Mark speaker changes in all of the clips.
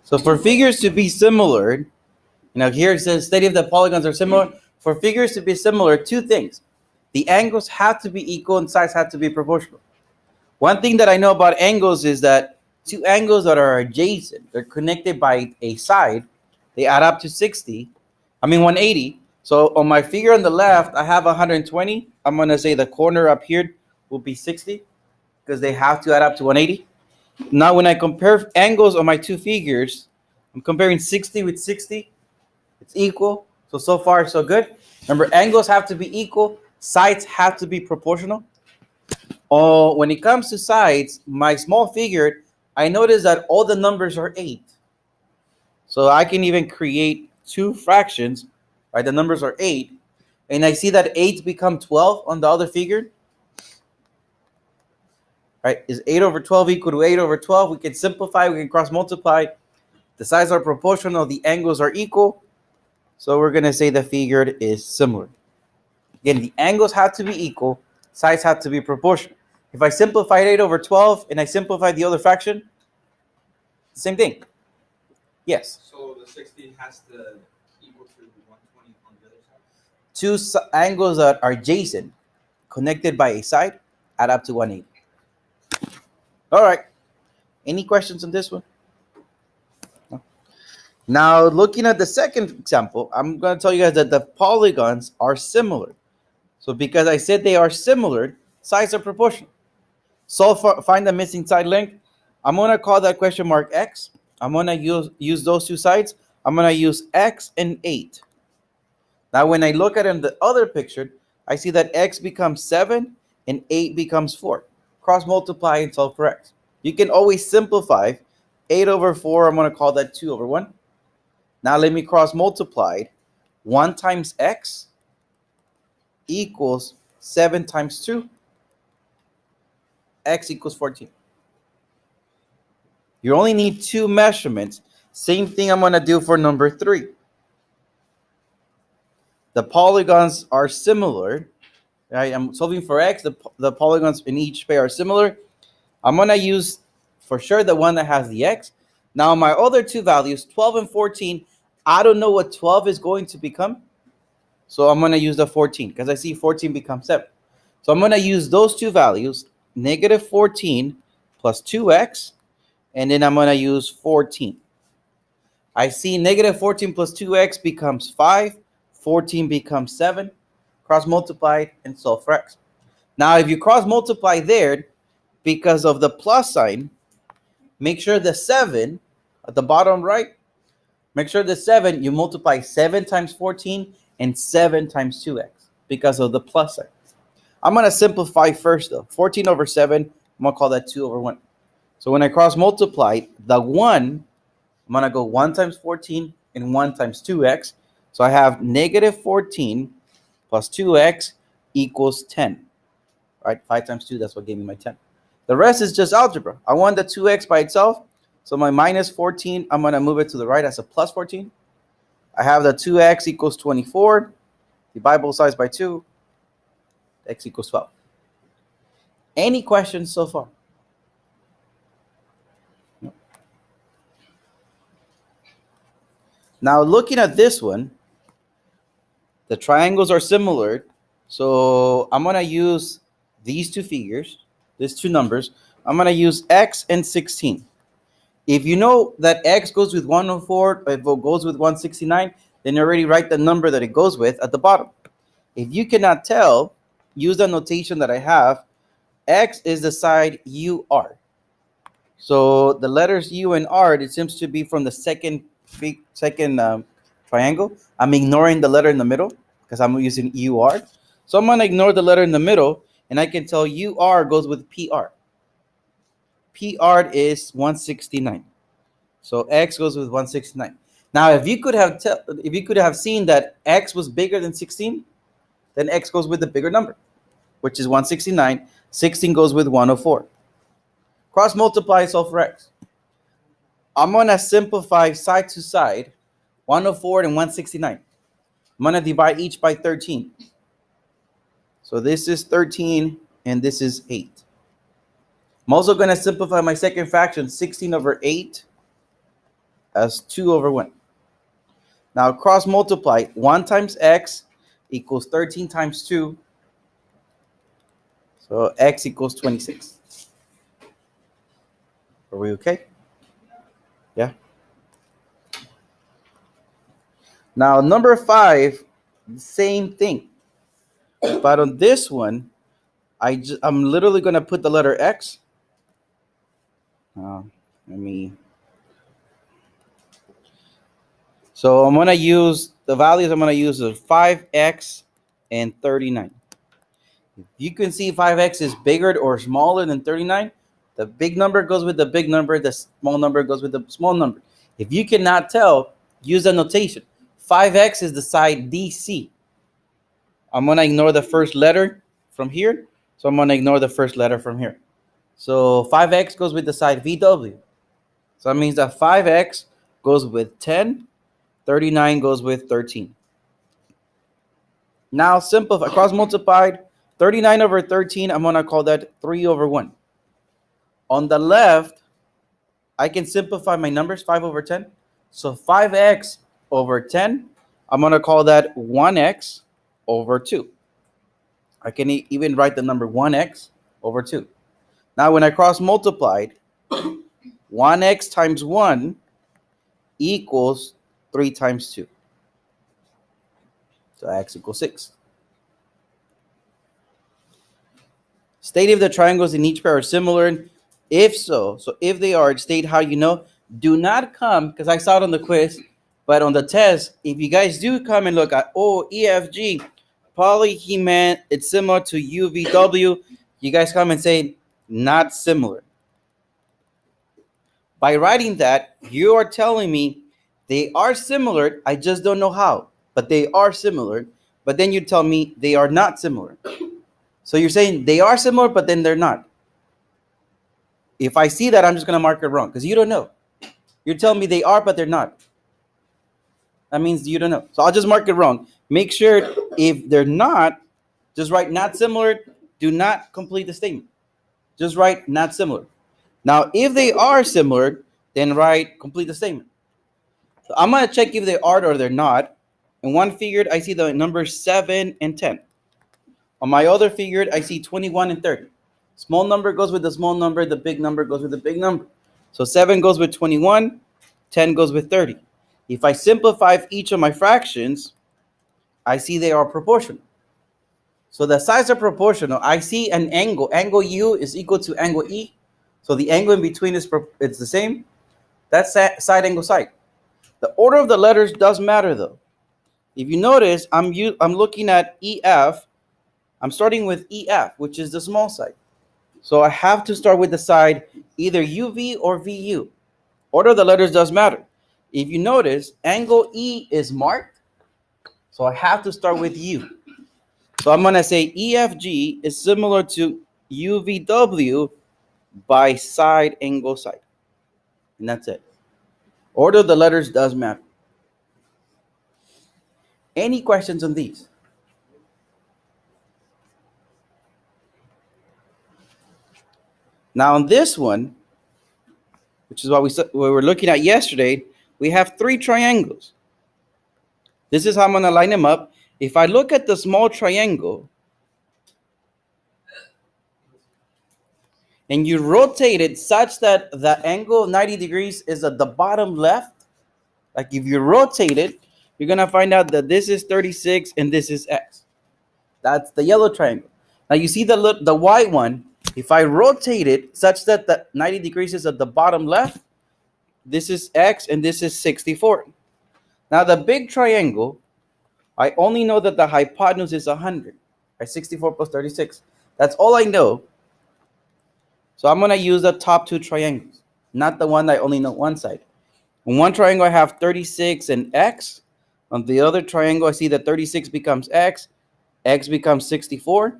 Speaker 1: So for figures to be similar, here it says study if the polygons are similar. For figures to be similar, two things. The angles have to be equal and sides have to be proportional. One thing that I know about angles is that two angles that are adjacent, they're connected by a side, they add up to 180. So on my figure on the left, I have 120. I'm going to say the corner up here will be 60 because they have to add up to 180. Now, when I compare angles on my two figures, I'm comparing 60 with 60. It's equal. So far, so good. Remember, angles have to be equal. Sides have to be proportional. Oh, when it comes to sides, my small figure, I notice that all the numbers are 8. So I can even create two fractions, right? The numbers are 8. And I see that 8 become 12 on the other figure. Right? Is 8 over 12 equal to 8 over 12? We can simplify, we can cross multiply. The sides are proportional, the angles are equal. So we're going to say the figure is similar. Again, the angles have to be equal, sides have to be proportional. If I simplify 8 over 12 and I simplify the other fraction, same thing. Yes.
Speaker 2: So the 60 has to equal to 120 on the other side?
Speaker 1: Two angles that are adjacent, connected by a side, add up to 180. All right. Any questions on this one? No. Now, looking at the second example, I'm going to tell you guys that the polygons are similar. So because I said they are similar, sides are proportional. Find the missing side length. I'm going to call that question mark X. I'm going to use those two sides. I'm going to use X and 8. Now, when I look at in the other picture, I see that X becomes 7 and 8 becomes 4. Cross multiply and solve for X. You can always simplify 8 over 4. I'm going to call that 2 over 1. Now, let me cross multiply. 1 times X equals 7 times 2. X equals 14. You only need 2 measurements. Same thing I'm going to do for number 3. The polygons are similar. Right? I'm solving for X. The polygons in each pair are similar. I'm going to use, for sure, the one that has the X. Now, my other two values, 12 and 14, I don't know what 12 is going to become. So I'm going to use the 14 because I see 14 becomes 7. So I'm going to use those two values, negative 14 plus 2X, and then I'm going to use 14. I see negative 14 plus 2X becomes 5. 14 becomes 7. Cross multiply and solve for X. Now, if you cross multiply there, because of the plus sign, make sure the 7 at the bottom right, make sure the 7, you multiply 7 times 14 and 7 times 2X because of the plus sign. I'm going to simplify first, though. 14 over 7, I'm going to call that 2 over 1. So when I cross multiply, the 1, I'm going to go 1 times 14 and 1 times 2X. So I have negative 14 plus 2X equals 10. Right? 5 times 2, that's what gave me my 10. The rest is just algebra. I want the 2X by itself. So my minus 14, I'm going to move it to the right as a plus 14. I have the 2X equals 24. Divide both sides by 2. X equals 12. Any questions so far? No. Now, looking at this one, the triangles are similar. So I'm going to use these two figures, these two numbers. I'm going to use X and 16. If you know that X goes with 104, if it goes with 169, then you already write the number that it goes with at the bottom. If you cannot tell, use the notation that I have. X is the side UR. So the letters U and R, it seems to be from the second triangle. I'm ignoring the letter in the middle because I'm using UR. So I'm going to ignore the letter in the middle, and I can tell UR goes with PR. PR is 169. So X goes with 169. Now, if you could have seen that X was bigger than 16, then X goes with the bigger number, which is 169. 16 goes with 104. Cross multiply, solve for X. I'm going to simplify side to side, 104 and 169. I'm going to divide each by 13. So this is 13 and this is 8. I'm also going to simplify my second fraction, 16 over 8. as 2 over 1. Now cross multiply. 1 times x equals 13 times 2. So x equals 26. Are we okay? Yeah. Now number 5, same thing. But on this one, I'm literally going to put the letter x. Let me. So I'm going to use the values I'm going to use is 5x and 39. You can see 5x is bigger or smaller than 39. The big number goes with the big number. The small number goes with the small number. If you cannot tell, use the notation. 5x is the side DC. I'm going to ignore the first letter from here. So I'm going to ignore the first letter from here. So 5x goes with the side VW. So that means that 5x goes with 10. 39 goes with 13. Now simplify, cross multiplied. 39 over 13, I'm going to call that 3 over 1. On the left, I can simplify my numbers, 5 over 10. So 5x over 10, I'm going to call that 1x over 2. I can even write the number 1x over 2. Now when I cross multiplied, 1x times 1 equals 3 times 2. So x equals 6. State if the triangles in each pair are similar. If so if they are, state how you know. Do not come, because I saw it on the quiz, but on the test, if you guys do come and look at, EFG, probably he meant it's similar to UVW, you guys come and say, not similar. By writing that, you are telling me they are similar, I just don't know how, but they are similar, but then you tell me they are not similar. So you're saying they are similar, but then they're not. If I see that, I'm just going to mark it wrong because you don't know. You're telling me they are, but they're not. That means you don't know. So I'll just mark it wrong. Make sure if they're not, just write not similar. Do not complete the statement. Just write not similar. Now, if they are similar, then write complete the statement. So I'm going to check if they are or they're not. In one figured, I see the numbers 7 and 10. On my other figured, I see 21 and 30. Small number goes with the small number. The big number goes with the big number. So 7 goes with 21. 10 goes with 30. If I simplify each of my fractions, I see they are proportional. So the sides are proportional. I see an angle. Angle U is equal to angle E. So the angle in between it's the same. That's side angle side. The order of the letters does matter though. If you notice, I'm looking at EF. I'm starting with EF, which is the small side. So I have to start with the side either UV or VU. Order of the letters does matter. If you notice, angle E is marked, so I have to start with U. So I'm going to say EFG is similar to UVW by side angle side. And that's it. Order of the letters does matter. Any questions on these? Now on this one, which is what we were looking at yesterday, we have 3 triangles. This is how I'm going to line them up. If I look at the small triangle and you rotate it such that the angle 90 degrees is at the bottom left, like if you rotate it, you're going to find out that this is 36 and this is X. That's the yellow triangle. Now you see the white one. If I rotate it such that the 90 degrees is at the bottom left, this is X and this is 64. Now the big triangle, I only know that the hypotenuse is 100. Right? 64 plus 36. That's all I know. So I'm going to use the top 2 triangles, not the one that I only know one side. On one triangle, I have 36 and X. On the other triangle, I see that 36 becomes X. X becomes 64.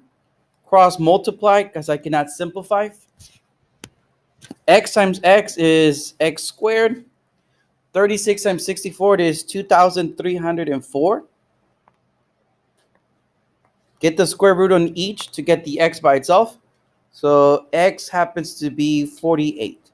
Speaker 1: Cross multiply because I cannot simplify. X times X is X squared. 36 times 64 is 2,304. Get the square root on each to get the X by itself. So X happens to be 48.